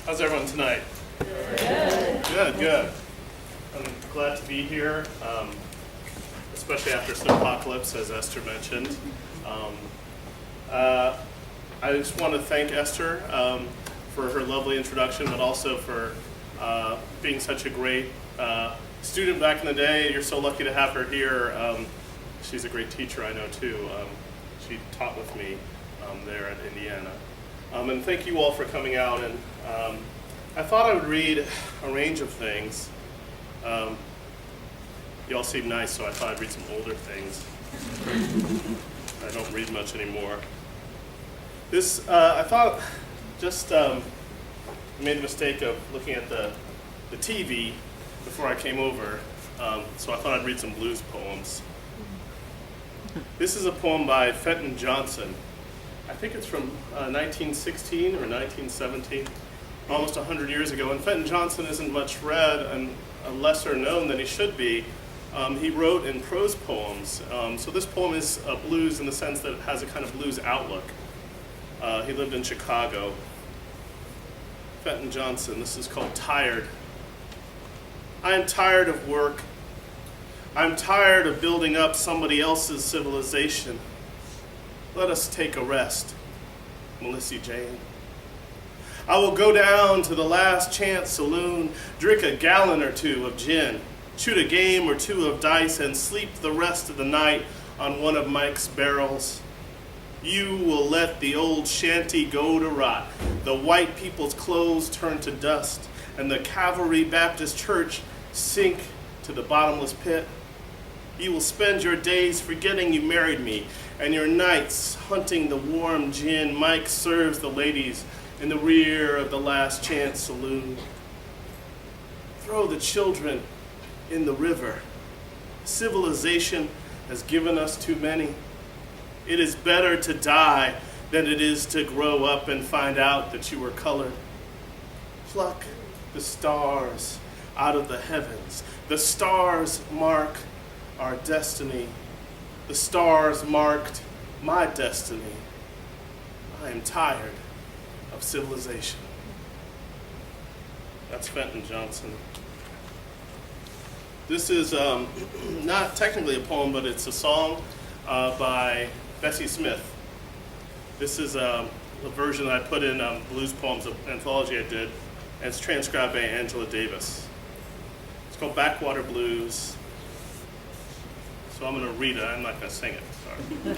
How's everyone tonight? Good, good. I'm glad to be here, especially after Snowpocalypse, as Esther mentioned. I just want to thank Esther for her lovely introduction, but also for being such a great student back in the day. You're so lucky to have her here. She's a great teacher, I know, too. She taught with me there at Indiana. And thank you all for coming out. And I thought I would read a range of things. You all seem nice, so I thought I'd read some older things. I don't read much anymore. This, I thought, just made the mistake of looking at the TV before I came over, so I thought I'd read some blues poems. This is a poem by Fenton Johnson. I think it's from 1916 or 1917, almost 100 years ago. And Fenton Johnson isn't much read and lesser known than he should be. He wrote in prose poems. So this poem is blues in the sense that it has a kind of blues outlook. He lived in Chicago. Fenton Johnson, this is called Tired. I am tired of work. I'm tired of building up somebody else's civilization. Let us take a rest, Melissa Jane. I will go down to the Last Chance Saloon, drink a gallon or two of gin, shoot a game or two of dice, and sleep the rest of the night on one of Mike's barrels. You will let the old shanty go to rot, the white people's clothes turn to dust, and the Calvary Baptist Church sink to the bottomless pit. You will spend your days forgetting you married me, and your nights hunting the warm gin Mike serves the ladies in the rear of the Last Chance Saloon. Throw the children in the river. Civilization has given us too many. It is better to die than it is to grow up and find out that you were colored. Pluck the stars out of the heavens. The stars mark our destiny. The stars marked my destiny. I am tired of civilization. That's Fenton Johnson. This is not technically a poem, but it's a song by Bessie Smith. This is a version that I put in Blues Poems, an anthology I did, and it's transcribed by Angela Davis. It's called Backwater Blues. So I'm going to read it. I'm not going to sing it. Sorry.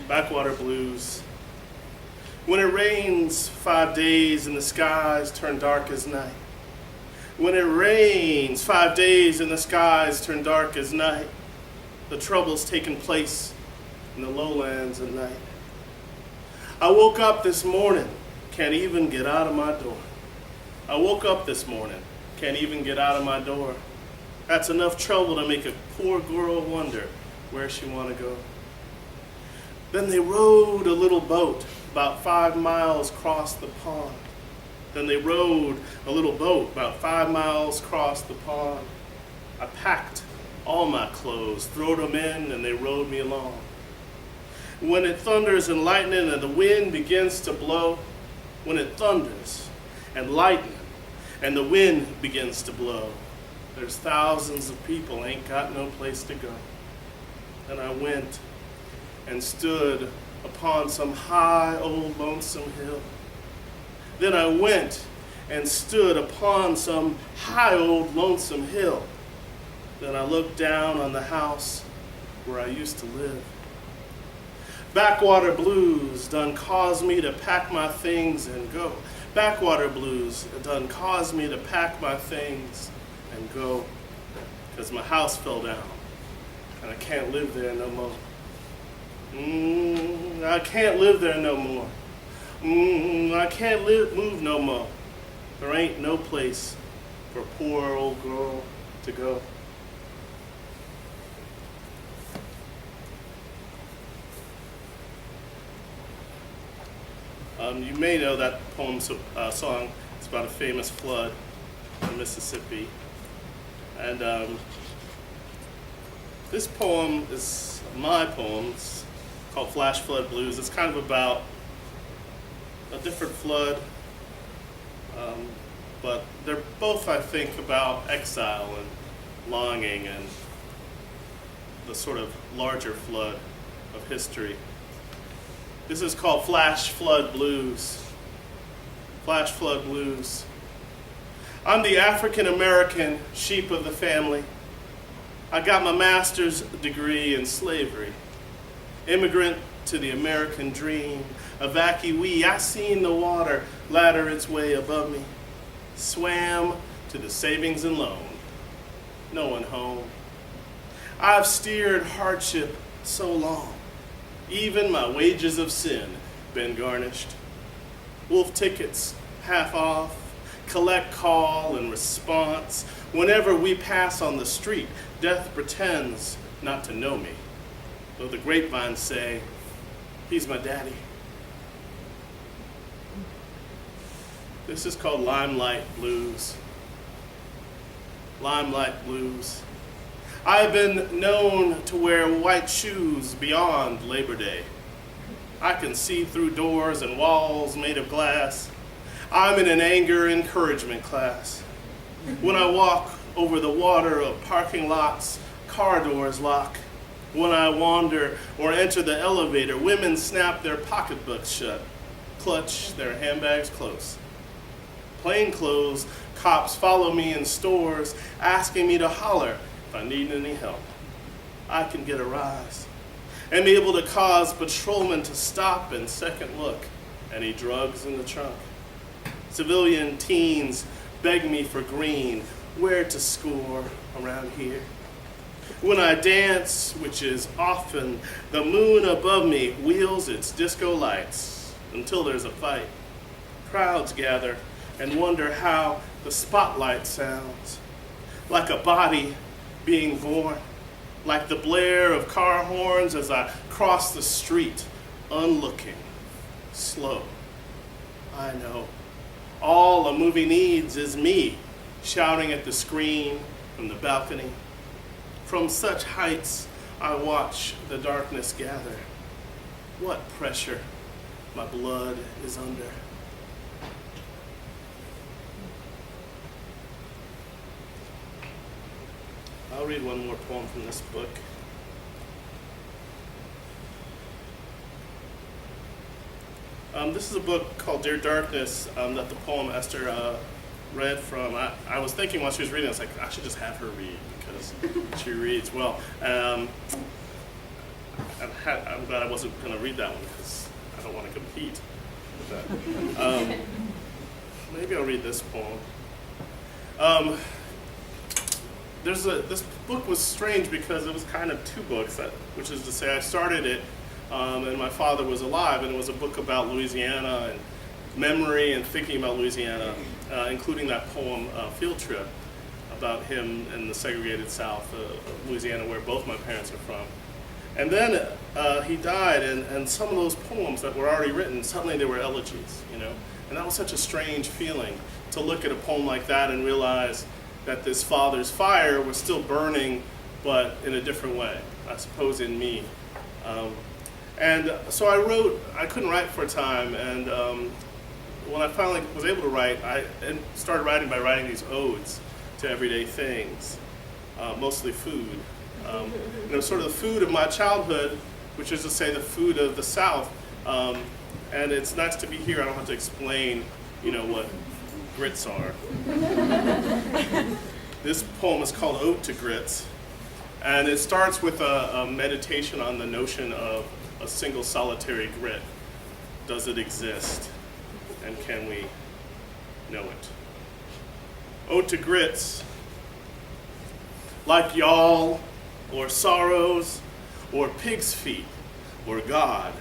Backwater Blues. When it rains 5 days and the skies turn dark as night. When it rains 5 days and the skies turn dark as night. The trouble's taking place in the lowlands at night. I woke up this morning, can't even get out of my door. I woke up this morning, can't even get out of my door. That's enough trouble to make a poor girl wonder where she want to go. Then they rowed a little boat about 5 miles across the pond. Then they rowed a little boat about 5 miles across the pond. I packed all my clothes, throwed them in, and they rowed me along. When it thunders and lightning and the wind begins to blow, when it thunders and lightning and the wind begins to blow, there's thousands of people ain't got no place to go. And I went and stood upon some high old lonesome hill. Then I went and stood upon some high old lonesome hill. Then I looked down on the house where I used to live. Backwater blues done caused me to pack my things and go. Backwater blues done caused me to pack my things and go, because my house fell down and I can't live there no more. I can't live there no more. I can't move no more. There ain't no place for a poor old girl to go. You may know that poem song. It's about a famous flood in Mississippi. And this poem is my poem. It's called Flash Flood Blues. It's kind of about a different flood But they're both, I think, about exile and longing and the sort of larger flood of history. This is called Flash Flood Blues. Flash Flood Blues. I'm the African American sheep of the family. I got my master's degree in slavery. Immigrant to the American dream. Evacuee, I seen the water ladder its way above me. Swam to the savings and loan. No one home. I've steered hardship so long. Even my wages of sin been garnished. Wolf tickets half off. Collect call and response. Whenever we pass on the street, death pretends not to know me. Though the grapevines say, he's my daddy. This is called Limelight Blues. Limelight Blues. I've been known to wear white shoes beyond Labor Day. I can see through doors and walls made of glass. I'm in an anger encouragement class. When I walk over the water of parking lots, car doors lock. When I wander or enter the elevator, women snap their pocketbooks shut, clutch their handbags close. Plainclothes cops follow me in stores, asking me to holler if I need any help. I can get a rise and be able to cause patrolmen to stop and second look. Any drugs in the trunk? Civilian teens beg me for green, where to score around here. When I dance, which is often, the moon above me wheels its disco lights until there's a fight. Crowds gather and wonder how the spotlight sounds. Like a body being born, like the blare of car horns as I cross the street, unlooking, slow. I know. All a movie needs is me, shouting at the screen from the balcony. From such heights, I watch the darkness gather. What pressure my blood is under. I'll read one more poem from this book. This is a book called Dear Darkness that the poem Esther read from. I was thinking while she was reading, I was like, I should just have her read because she reads well. I'm glad I wasn't going to read that one because I don't want to compete with that. Maybe I'll read this poem. This book was strange because it was kind of two books, which is to say I started it and my father was alive, and it was a book about Louisiana and memory and thinking about Louisiana, including that poem, Field Trip, about him in the segregated South of Louisiana, where both my parents are from. And then he died, and some of those poems that were already written, suddenly they were elegies, you know? And that was such a strange feeling, to look at a poem like that and realize that this father's fire was still burning, but in a different way, I suppose in me. And so I couldn't write for a time, and when I finally was able to write, I started writing by writing these odes to everyday things, mostly food. And it was sort of the food of my childhood, which is to say the food of the South. And it's nice to be here. I don't have to explain, what grits are. This poem is called Ode to Grits, and it starts with a meditation on the notion of a single solitary grit. Does it exist, and can we know it? Ode to Grits. Like y'all, or sorrows, or pig's feet, or God,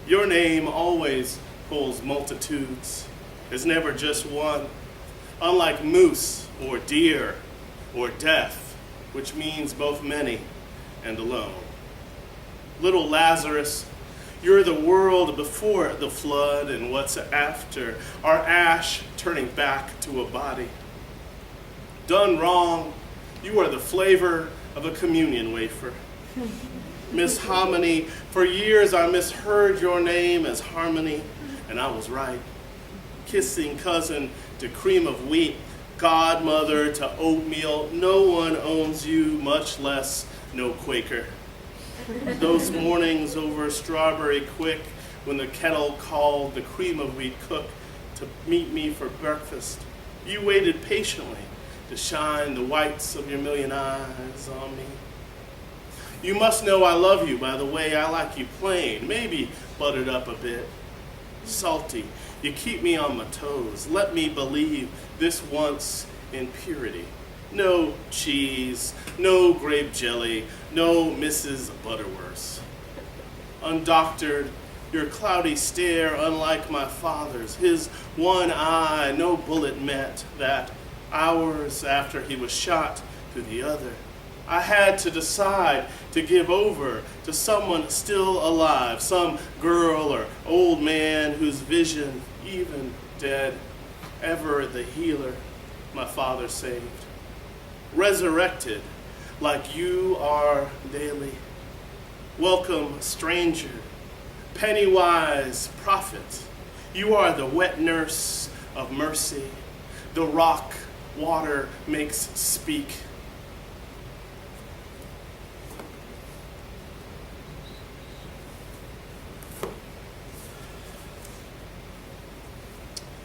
your name always holds multitudes. There's never just one. Unlike moose, or deer, or death, which means both many and alone. Little Lazarus, you're the world before the flood and what's after, our ash turning back to a body. Done wrong, you are the flavor of a communion wafer. Miss Hominy, for years I misheard your name as Harmony, and I was right. kissing cousin to cream of wheat, godmother to oatmeal. No one owns you, much less no Quaker. Those mornings over strawberry quick, when the kettle called the cream of wheat cook to meet me for breakfast, you waited patiently to shine the whites of your million eyes on me. You must know I love you by the way I like you plain, maybe buttered up a bit, salty. You keep me on my toes. Let me believe this once in purity. No cheese, no grape jelly, no Mrs. Butterworth. Undoctored, your cloudy stare unlike my father's, his one eye no bullet met, that hours after he was shot through the other. I had to decide to give over to someone still alive, some girl or old man whose vision, even dead, ever the healer my father saved. Resurrected like you are daily. Welcome, stranger, pennywise prophet. You are the wet nurse of mercy, the rock water makes speak.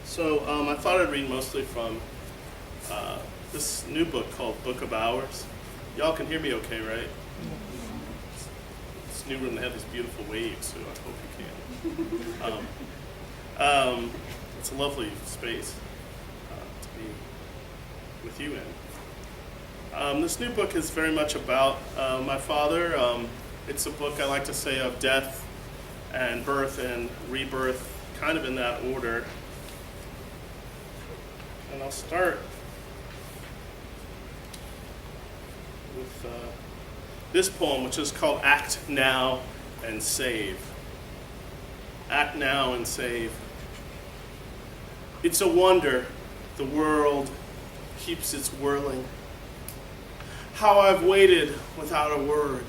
So I thought I'd read mostly from this new book called Book of Hours. Y'all can hear me okay, right? This new room, they have these beautiful waves, so I hope you can. It's a lovely space to be with you in. This new book is very much about my father. It's a book, I like to say, of death and birth and rebirth, kind of in that order. And I'll start with this poem, which is called Act Now and Save. Act now and save. It's a wonder the world keeps its whirling. How I've waited without a word,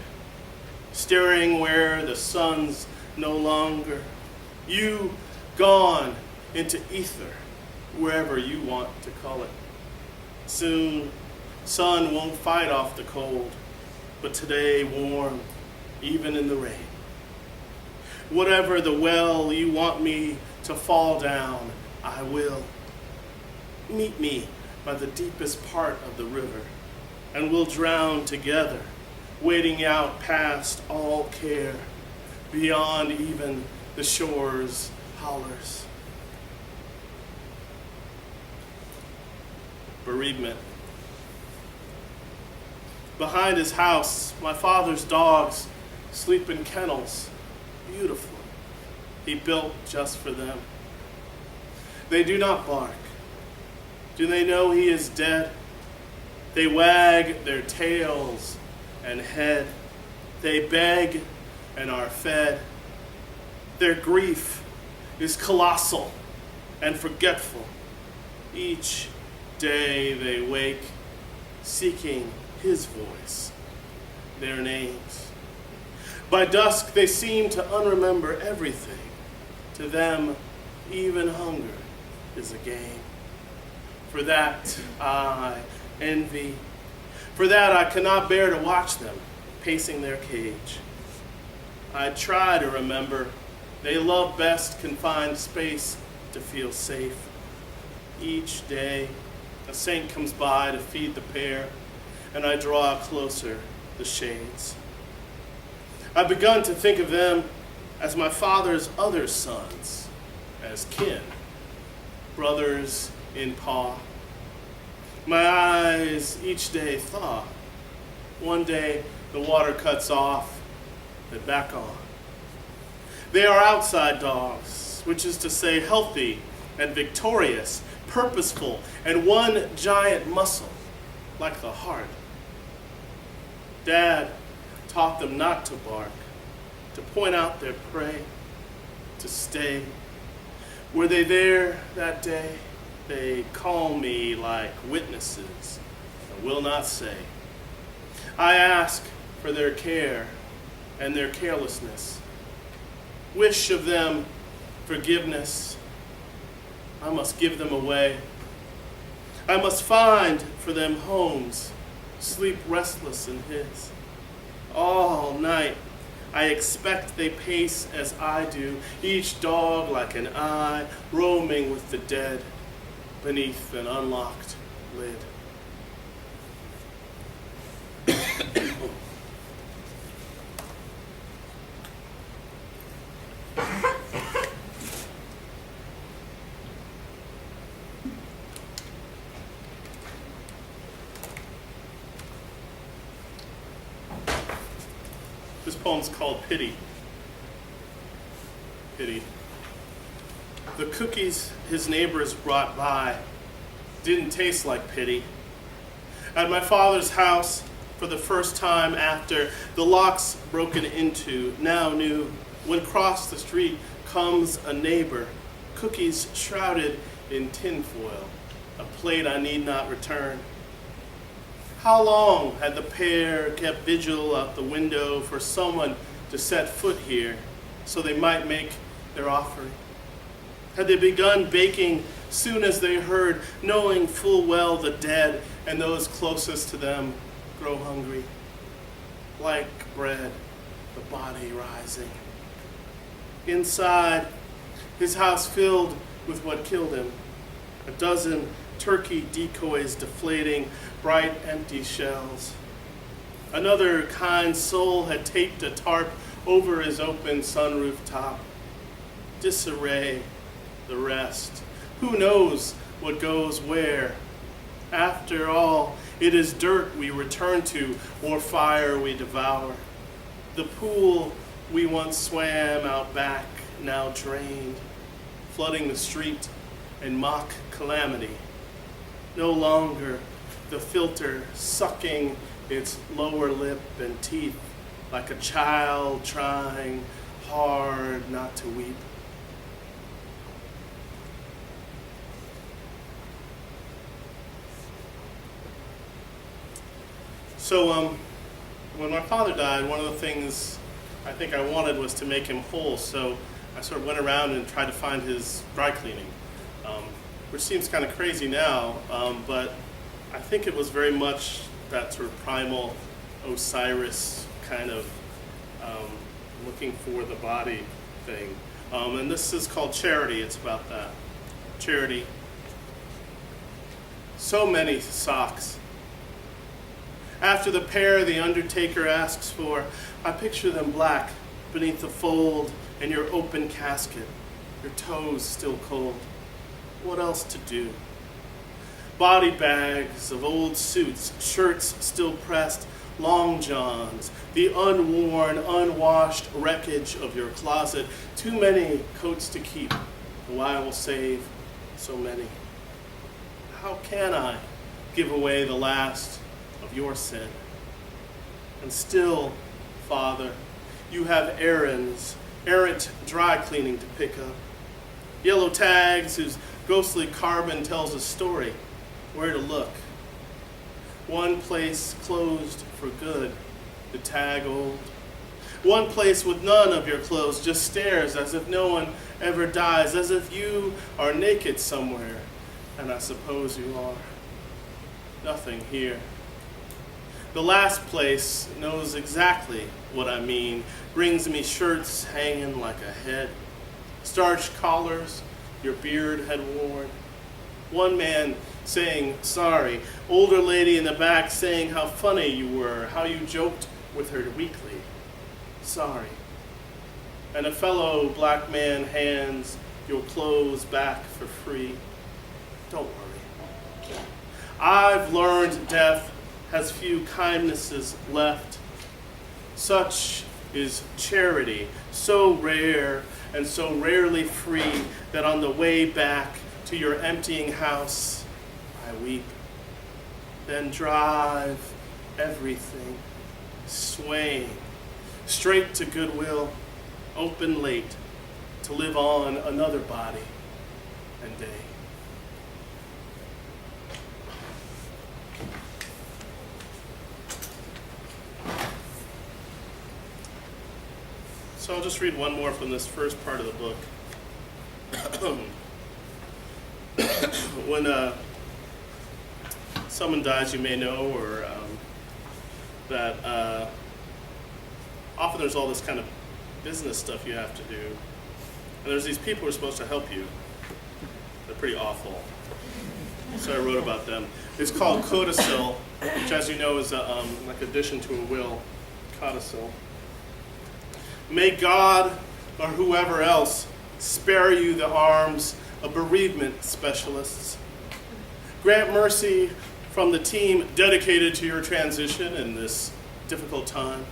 staring where the sun's no longer. You gone into ether, wherever you want to call it. Soon, sun won't fight off the cold, but today warm, even in the rain. Whatever the well you want me to fall down, I will. Meet me by the deepest part of the river, and we'll drown together, wading out past all care, beyond even the shore's hollers. Bereavement. Behind his house, my father's dogs sleep in kennels, beautiful. He built just for them. They do not bark. Do they know he is dead? They wag their tails and head. They beg and are fed. Their grief is colossal and forgetful. Each day they wake, seeking his voice, their names. By dusk they seem to unremember everything. To them, even hunger is a game. For that I envy. For that I cannot bear to watch them pacing their cage. I try to remember they love best confined space to feel safe. Each day, a saint comes by to feed the pair, and I draw closer the shades. I've begun to think of them as my father's other sons, as kin, brothers in paw. My eyes each day thaw. One day the water cuts off, but back on. They are outside dogs, which is to say healthy and victorious, purposeful, and one giant muscle, like the heart. Dad taught them not to bark, to point out their prey, to stay. Were they there that day? They call me like witnesses, and will not say. I ask for their care and their carelessness. Wish of them forgiveness. I must give them away. I must find for them homes, sleep restless in his. All night I expect they pace as I do, each dog like an eye, roaming with the dead beneath an unlocked lid. This poem's called Pity. Pity. The cookies his neighbors brought by didn't taste like pity. At my father's house, for the first time after the locks broken into, now new, when across the street comes a neighbor, cookies shrouded in tinfoil, a plate I need not return. How long had the pair kept vigil out the window for someone to set foot here so they might make their offering? Had they begun baking soon as they heard, knowing full well the dead and those closest to them grow hungry? Like bread, the body rising. Inside, his house filled with what killed him, a dozen turkey decoys deflating bright empty shells. Another kind soul had taped a tarp over his open sunroof top. Disarray, the rest. Who knows what goes where? After all, it is dirt we return to, or fire we devour. The pool we once swam out back, now drained, flooding the street in mock calamity. No longer the filter sucking its lower lip and teeth like a child trying hard not to weep. So when my father died, one of the things I think I wanted was to make him whole, so I sort of went around and tried to find his dry cleaning, which seems kind of crazy now, but I think it was very much that sort of primal Osiris kind of looking for the body thing. And this is called Charity. It's about that. Charity. So many socks. After the pair the undertaker asks for, I picture them black beneath the fold in your open casket, your toes still cold. What else to do? Body bags of old suits, shirts still pressed, long johns, the unworn, unwashed wreckage of your closet. Too many coats to keep, though I will save so many. How can I give away the last of your sin? And still, Father, you have errands, errant dry cleaning to pick up. Yellow tags whose ghostly carbon tells a story, where to look. One place closed for good, the tag old. One place with none of your clothes, just stares as if no one ever dies, as if you are naked somewhere, and I suppose you are. Nothing here. The last place knows exactly what I mean, brings me shirts hanging like a head, starched collars your beard had worn. One man saying sorry, older lady in the back saying how funny you were, how you joked with her weekly. Sorry. And a fellow black man hands your clothes back for free. Don't worry. I've learned death has few kindnesses left. Such is charity, so rare and so rarely free that on the way back to your emptying house, I weep. Then drive everything, swaying, straight to Goodwill, open late, to live on another body and day. So I'll just read one more from this first part of the book. when someone dies, you may know, or that often there's all this kind of business stuff you have to do. And there's these people who are supposed to help you. They're pretty awful. So I wrote about them. It's called codicil, which, as you know, is like addition to a will. Codicil. May God or whoever else spare you the arms of bereavement specialists. Grant mercy from the team dedicated to your transition in this difficult time,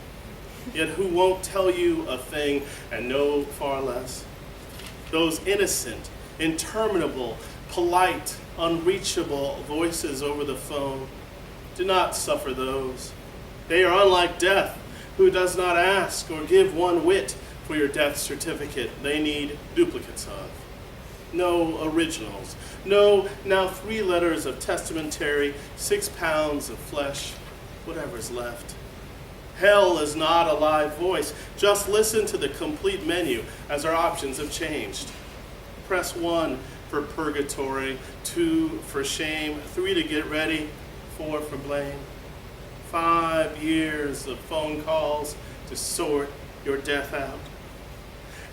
yet who won't tell you a thing and know far less. Those innocent, interminable, polite, unreachable voices over the phone, do not suffer those. They are unlike death, who does not ask or give one whit for your death certificate they need duplicates of. No originals. No, now 3 letters of testamentary, 6 pounds of flesh, whatever's left. Hell is not a live voice. Just listen to the complete menu as our options have changed. Press 1 for purgatory, 2 for shame, 3 to get ready, 4 for blame. 5 years of phone calls to sort your death out.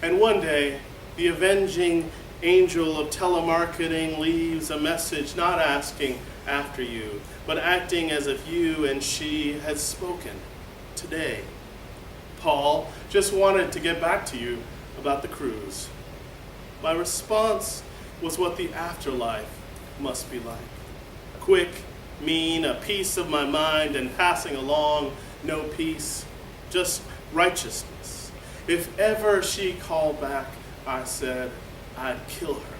And one day, the avenging angel of telemarketing leaves a message not asking after you, but acting as if you and she had spoken today. Paul just wanted to get back to you about the cruise. My response was what the afterlife must be like. Quick, mean, a piece of my mind, and passing along, no peace, just righteousness. If ever she called back, I said, I'd kill her.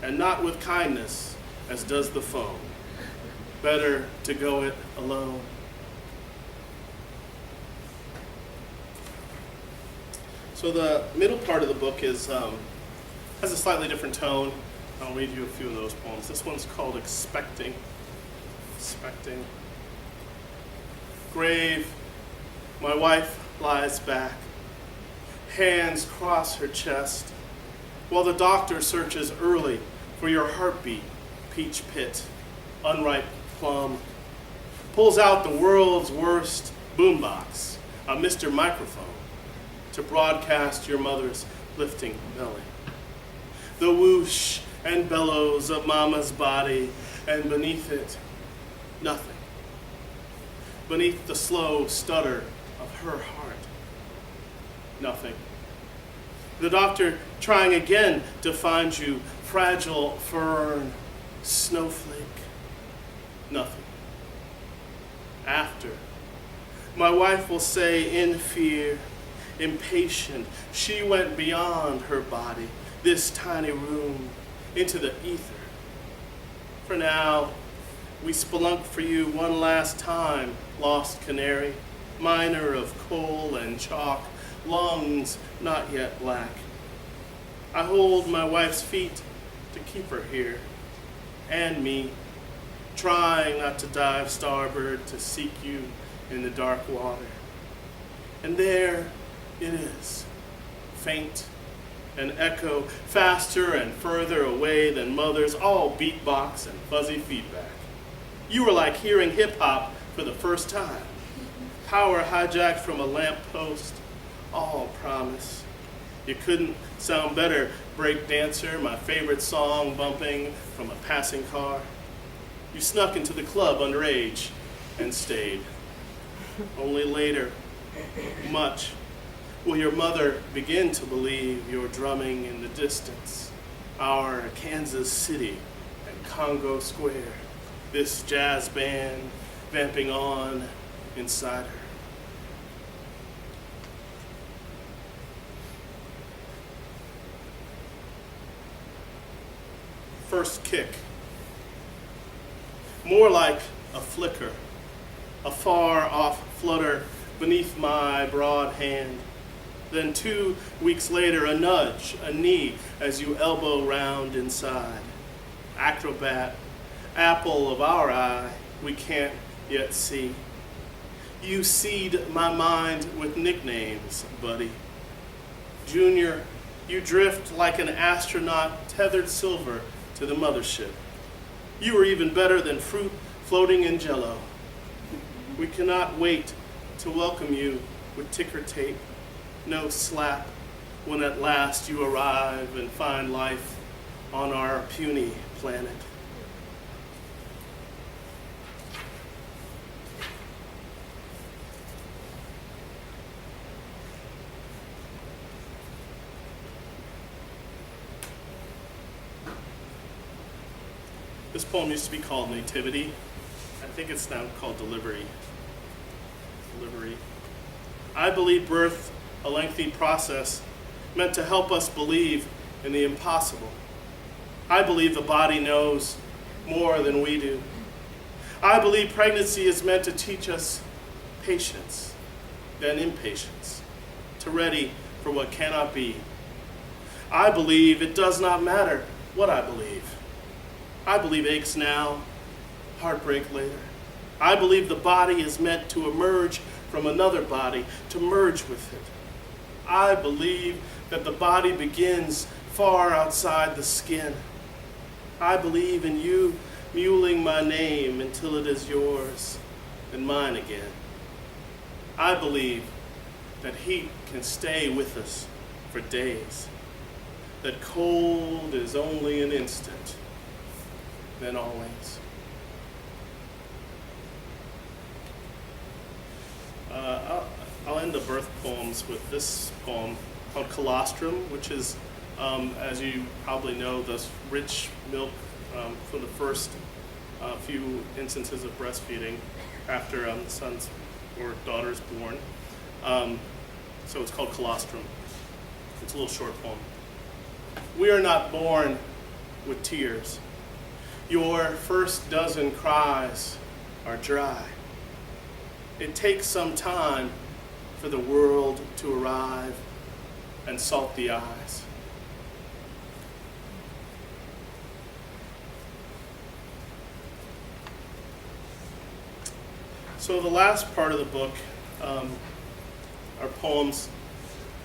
And not with kindness, as does the phone. Better to go it alone. So the middle part of the book has a slightly different tone. I'll read you a few of those poems. This one's called Expecting. Expecting. Grave, my wife lies back. Hands cross her chest, while the doctor searches early for your heartbeat, peach pit, unripe plum. Pulls out the world's worst boombox, a Mr. Microphone, to broadcast your mother's lifting belly. The whoosh and bellows of mama's body, and beneath it, nothing. Beneath the slow stutter of her heart, nothing. The doctor trying again to find you, fragile fern, snowflake, nothing. After, my wife will say in fear, impatient, she went beyond her body, this tiny room, into the ether. For now, we spelunk for you one last time, lost canary, miner of coal and chalk, lungs not yet black. I hold my wife's feet to keep her here, and me, trying not to dive starboard to seek you in the dark water. And there it is, faint, an echo, faster and further away than mother's, all beatbox and fuzzy feedback. You were like hearing hip-hop for the first time. Power hijacked from a lamppost, all promise. You couldn't sound better, break dancer, my favorite song bumping from a passing car. You snuck into the club underage and stayed. Only later, much, will your mother begin to believe you're drumming in the distance, our Kansas City and Congo Square, this jazz band vamping on inside her. First kick, more like a flicker, a far off flutter beneath my broad hand. Then 2 weeks later, a nudge, a knee as you elbow round inside. Acrobat, apple of our eye, we can't yet see. You seed my mind with nicknames, buddy. Junior, you drift like an astronaut tethered silver to the mothership. You are even better than fruit floating in jello. We cannot wait to welcome you with ticker tape, no slap, when at last you arrive and find life on our puny planet. This poem used to be called Nativity. I think it's now called Delivery. Delivery. I believe birth, a lengthy process, meant to help us believe in the impossible. I believe the body knows more than we do. I believe pregnancy is meant to teach us patience, then impatience, to ready for what cannot be. I believe it does not matter what I believe. I believe aches now, heartbreak later. I believe the body is meant to emerge from another body, to merge with it. I believe that the body begins far outside the skin. I believe in you muling my name until it is yours and mine again. I believe that heat can stay with us for days, that cold is only an instant, then always. I'll end the birth poems with this poem called Colostrum, which is, as you probably know, the rich milk for the first few instances of breastfeeding after the son's or daughter's born. So it's called Colostrum. It's a little short poem. We are not born with tears. Your first dozen cries are dry. It takes some time for the world to arrive and salt the eyes. So the last part of the book are poems,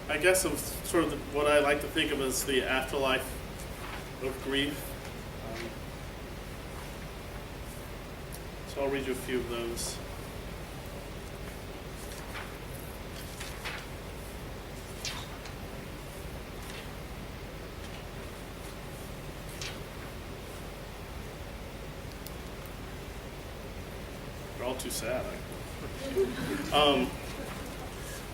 I guess, of sort of what I like to think of as the afterlife of grief. So I'll read you a few of those. They're all too sad.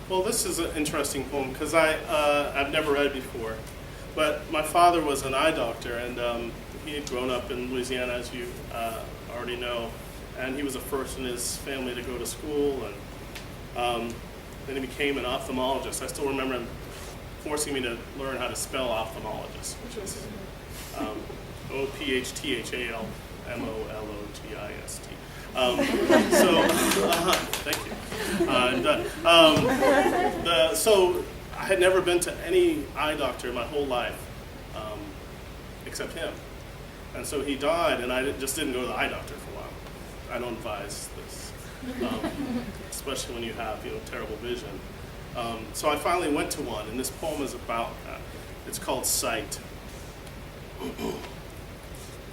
Well, this is an interesting poem because I've never read it before. But my father was an eye doctor, and he had grown up in Louisiana, as you already know. And he was the first in his family to go to school, and then he became an ophthalmologist. I still remember him forcing me to learn how to spell ophthalmologist, which is OPHTHALMOLOGIST. Thank you. I'm done. So I had never been to any eye doctor my whole life, except him. And so he died, and I just didn't go to the eye doctor for a while. I don't advise this, especially when you have terrible vision. So I finally went to one, and this poem is about that. It's called Sight.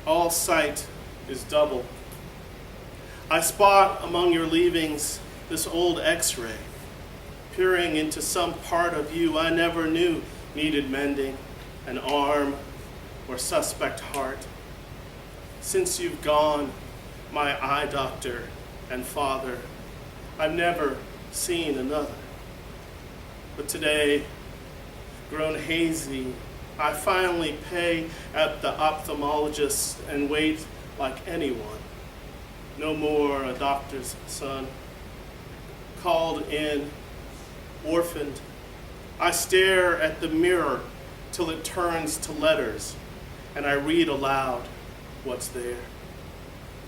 All sight is double. I spot among your leavings this old X-ray, peering into some part of you I never knew needed mending, an arm or suspect heart. Since you've gone, my eye doctor and father, I've never seen another. But today, grown hazy, I finally pay at the ophthalmologist and wait like anyone. No more a doctor's son. Called in, orphaned, I stare at the mirror till it turns to letters, and I read aloud what's there.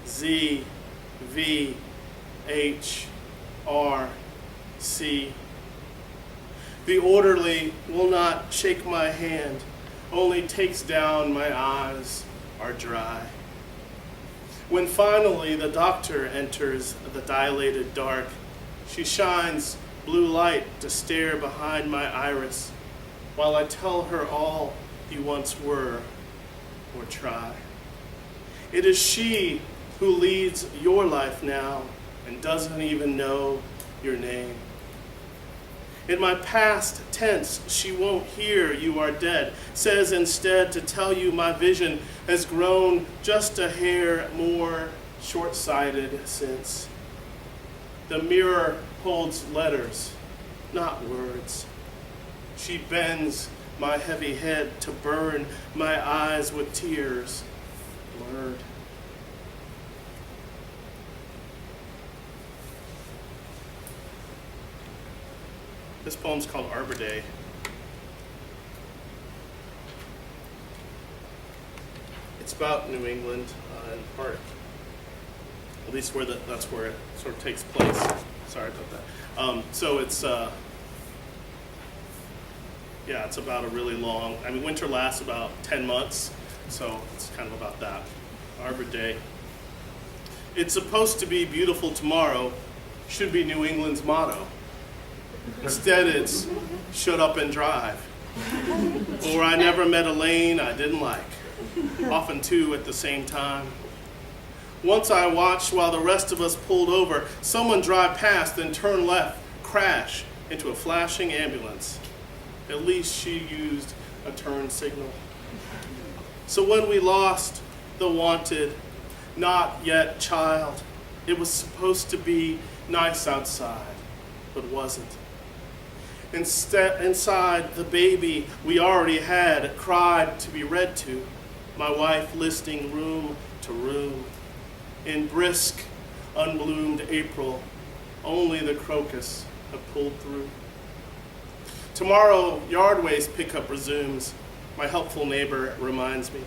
Z, V, H, R, C. The orderly will not shake my hand, only takes down my eyes are dry. When finally the doctor enters the dilated dark, she shines blue light to stare behind my iris, while I tell her all you once were or try. It is she who leads your life now and doesn't even know your name. In my past tense, she won't hear you are dead, says instead to tell you my vision has grown just a hair more short-sighted since. The mirror holds letters, not words. She bends my heavy head to burn my eyes with tears blurred. This poem's called Arbor Day. It's about New England in part, at least that's where it sort of takes place. Sorry about that. So it's it's about a really long. Winter lasts about 10 months, so it's kind of about that. Arbor Day. It's supposed to be beautiful tomorrow. Should be New England's motto. Instead, it's shut up and drive. Or I never met a lane I didn't like. Often two at the same time. Once I watched while the rest of us pulled over, someone drive past, then turn left, crash into a flashing ambulance. At least she used a turn signal. So when we lost the wanted, not yet child, it was supposed to be nice outside, but wasn't. Instead, inside, the baby we already had cried to be read to, my wife listing room to room. In brisk, unbloomed April, only the crocus have pulled through. Tomorrow, yard waste pickup resumes, my helpful neighbor reminds me.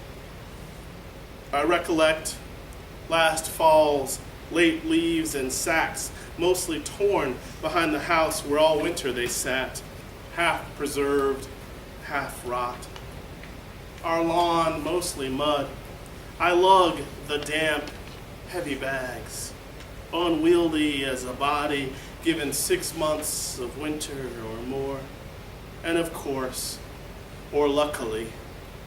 I recollect last fall's late leaves and sacks, mostly torn behind the house where all winter they sat, half preserved, half rot. Our lawn mostly mud. I lug the damp, heavy bags, unwieldy as a body given 6 months of winter or more. And of course, or luckily,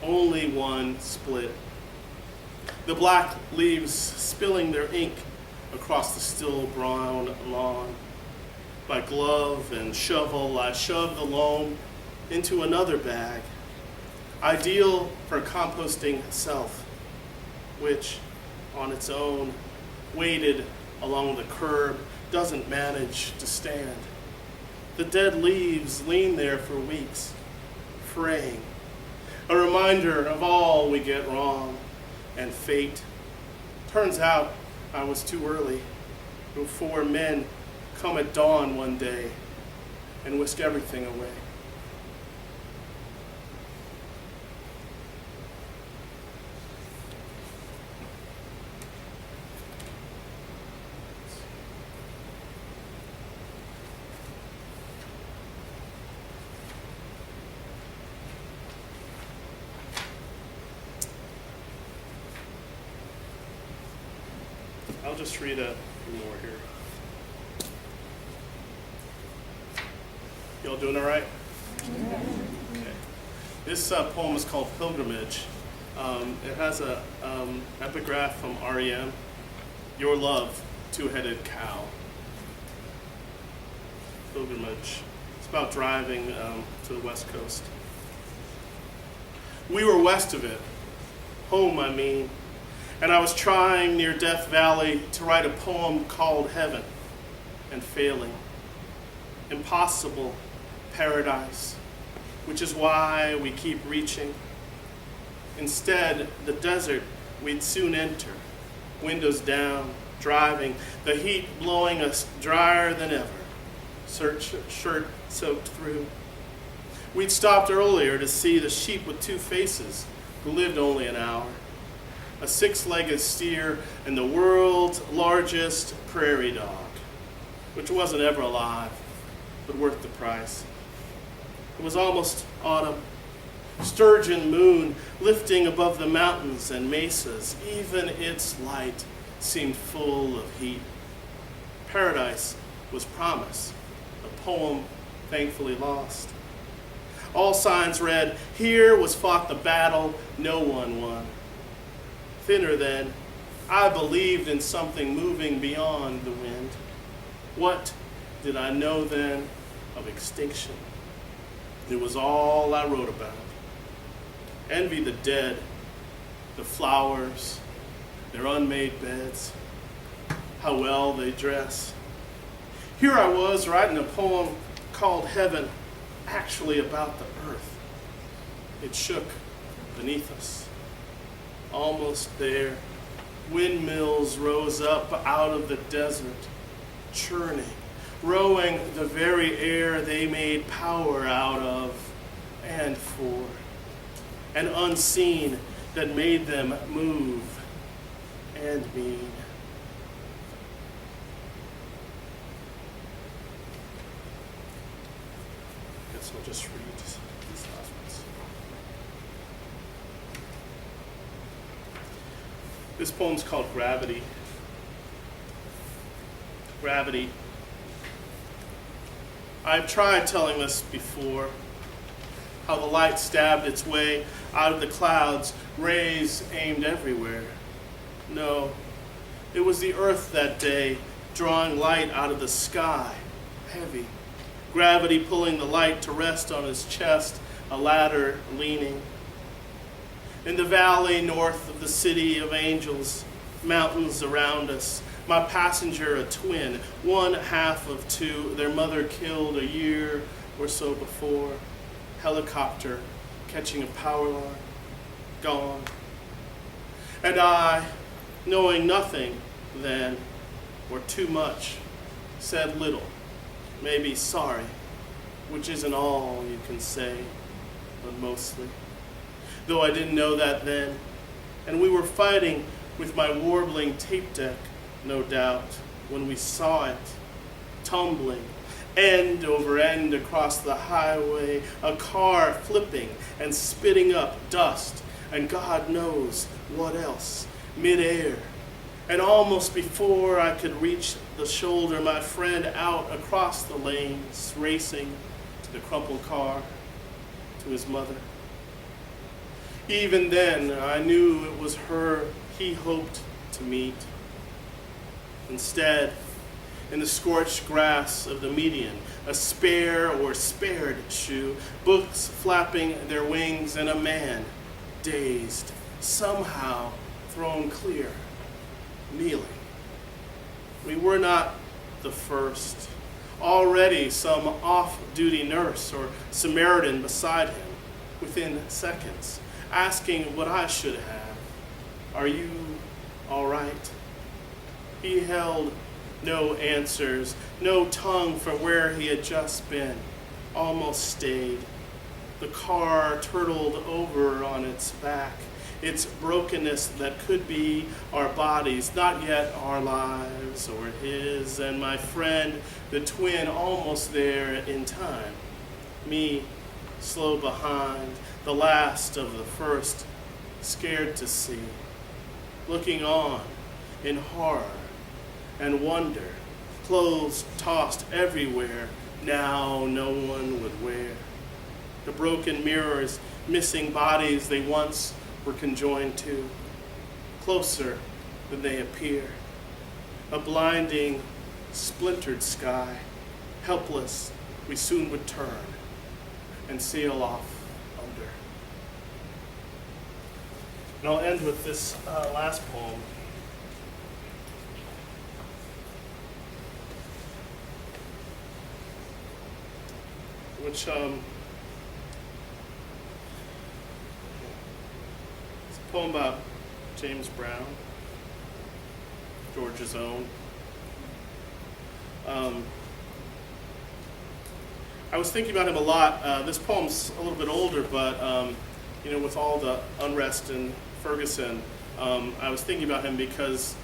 only one split. The black leaves spilling their ink across the still brown lawn. By glove and shovel, I shove the loam into another bag, ideal for composting self, which, on its own, weighted along the curb, doesn't manage to stand. The dead leaves lean there for weeks, fraying, a reminder of all we get wrong and fate. Turns out I was too early, before men come at dawn one day and whisk everything away. I'll just read a few more here. Y'all doing all right? Okay. This poem is called Pilgrimage. It has a epigraph from REM. Your love, two-headed cow. Pilgrimage. It's about driving to the West Coast. We were west of it, home I mean, and I was trying near Death Valley to write a poem called Heaven, and failing. Impossible paradise, which is why we keep reaching. Instead, the desert we'd soon enter, windows down, driving, the heat blowing us drier than ever, shirt soaked through. We'd stopped earlier to see the sheep with two faces who lived only an hour. A six-legged steer and the world's largest prairie dog, which wasn't ever alive, but worth the price. It was almost autumn. Sturgeon moon lifting above the mountains and mesas, even its light seemed full of heat. Paradise was promise, a poem thankfully lost. All signs read, here was fought the battle no one won. Thinner then, I believed in something moving beyond the wind. What did I know then of extinction? It was all I wrote about. Envy the dead, the flowers, their unmade beds, how well they dress. Here I was writing a poem called Heaven, actually about the earth. It shook beneath us. Almost there, windmills rose up out of the desert, churning, rowing the very air they made power out of and for, and unseen that made them move and mean. Guess I'll just read these last ones. This poem's called Gravity. Gravity. I've tried telling this before, how the light stabbed its way out of the clouds, rays aimed everywhere. No, it was the earth that day, drawing light out of the sky, heavy. Gravity pulling the light to rest on his chest, a ladder leaning. In the valley north of the city of angels, mountains around us, my passenger a twin, one half of two, their mother killed a year or so before. Helicopter catching a power line, gone. And I, knowing nothing then, or too much, said little, maybe sorry, which isn't all you can say, but mostly. Though I didn't know that then, and we were fighting with my warbling tape deck, no doubt, when we saw it, tumbling, end over end across the highway, a car flipping and spitting up dust, and God knows what else, midair. And almost before I could reach the shoulder, my friend out across the lanes, racing to the crumpled car, to his mother. Even then, I knew it was her he hoped to meet. Instead, in the scorched grass of the median, a spare or spared shoe, books flapping their wings, and a man, dazed, somehow thrown clear, kneeling. We were not the first. Already some off-duty nurse or Samaritan beside him, within seconds, asking what I should have. Are you all right? He held no answers, no tongue for where he had just been, almost stayed. The car turtled over on its back, its brokenness that could be our bodies, not yet our lives or his, and my friend, the twin, almost there in time. Me, slow behind, the last of the first, scared to see, looking on in horror and wonder, clothes tossed everywhere, now no one would wear. The broken mirrors, missing bodies they once were conjoined to, closer than they appear. A blinding, splintered sky, helpless, we soon would turn and sail off under. And I'll end with this last poem. Which it's a poem about James Brown, Georgia's own. I was thinking about him a lot. This poem's a little bit older, but with all the unrest in Ferguson, I was thinking about him because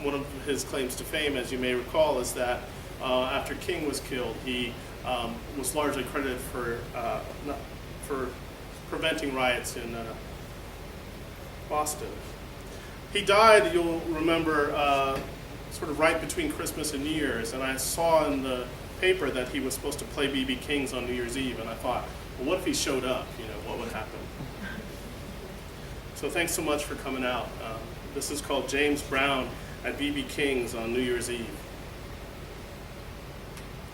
one of his claims to fame, as you may recall, is that after King was killed, he was largely credited for preventing riots in Boston. He died, you'll remember, sort of right between Christmas and New Year's, and I saw in the paper that he was supposed to play B.B. King's on New Year's Eve, and I thought, well, what if he showed up? What would happen? So thanks so much for coming out. This is called James Brown at B.B. King's on New Year's Eve.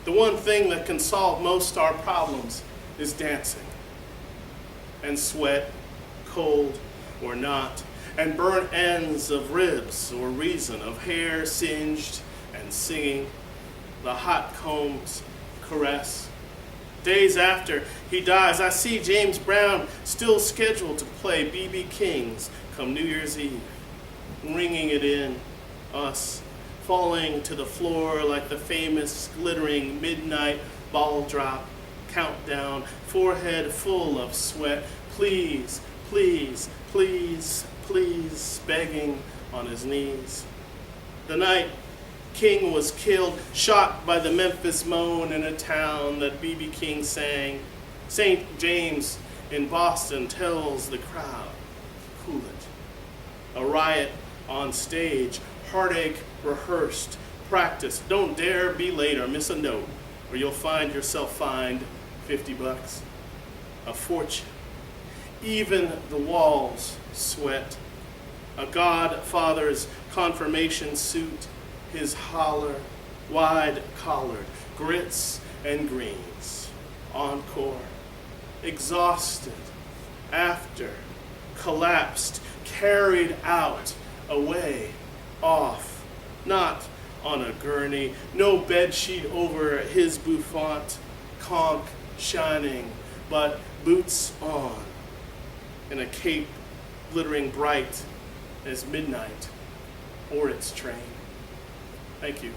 The one thing that can solve most our problems is dancing. And sweat, cold or not, and burnt ends of ribs or reason, of hair singed and singing, the hot combs caress. Days after he dies, I see James Brown still scheduled to play B.B. King's come New Year's Eve, ringing it in, us falling to the floor like the famous glittering midnight ball drop countdown, forehead full of sweat, please, please, please, please, begging on his knees. The night King was killed, shot by the Memphis Moan in a town that B.B. King sang. St. James in Boston tells the crowd, cool it. A riot on stage, heartache rehearsed, practice. Don't dare be late or miss a note, or you'll find yourself fined $50, a fortune. Even the walls sweat. A godfather's confirmation suit, his holler, wide collared, grits and greens. Encore, exhausted, after, collapsed, carried out, away, off, not on a gurney, no bedsheet over his bouffant, conch shining, but boots on, in a cape glittering bright as midnight or its train. Thank you.